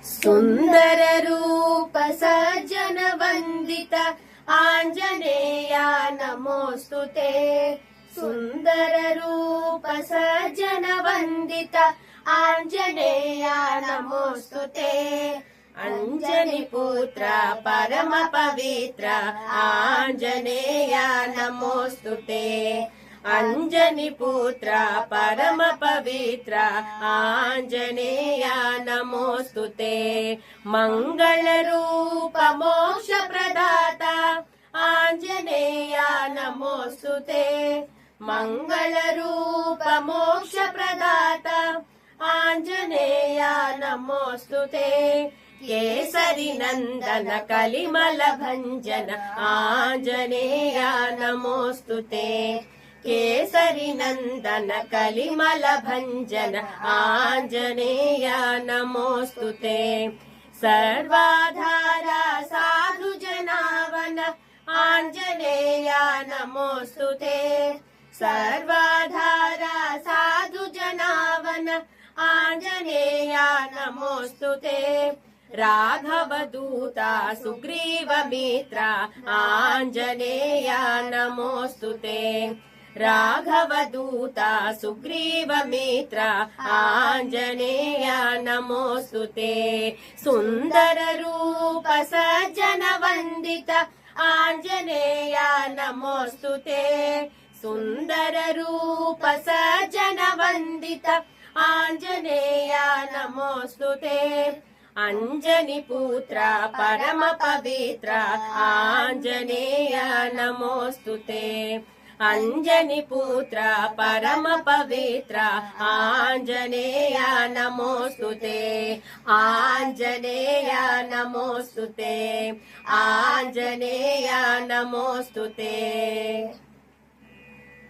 सुंदर रूप सज्जन वंदित आंजनेया नमोस्तुते। सुंदर रूप सज्जन वंदित आंजनेया नमोस्तुते। अंजनी पुत्र परम पवित्र आंजनेया नमोस्तुते। अंजनी पुत्र परम पवित्र आंजनेया नमोस्तुते। मंगल रूप मोक्ष प्रदाता आंजनेया नमोस्तुते। मंगल रूप मोक्ष प्रदाता आंजनेया नमोस्तुते। केसरी नंदन कलिमल भंजन आंजनेया नमोस्तुते। केसरी नंदन कलिमल भंजन आंजनेया नमोस्तुते। सर्वाधारा साधु जनावन आंजनेया नमोस्तुते। सर्वाधारा साधु जनावन आंजनेया नमोस्तुते। राघव दूता सुग्रीव मित्र आंजनेया नमोस्तुते। राघव दूता सुग्रीव मित्र आंजनेया नमोस्तुते। सुंदर रूप सज्जन वंदित आंजनेया नमोस्तुते। सुंदर रूप सज्जन वंदित आंजनेया नमोस्तुते। अंजनी पुत्र परम पवित्र आंजनेया नमोस्तुते। अंजनी पुत्र परम पवित्र आंजनेया नमोस्तुते। आंजनेया नमोस्तुते। आंजनेया नमोस्तुते।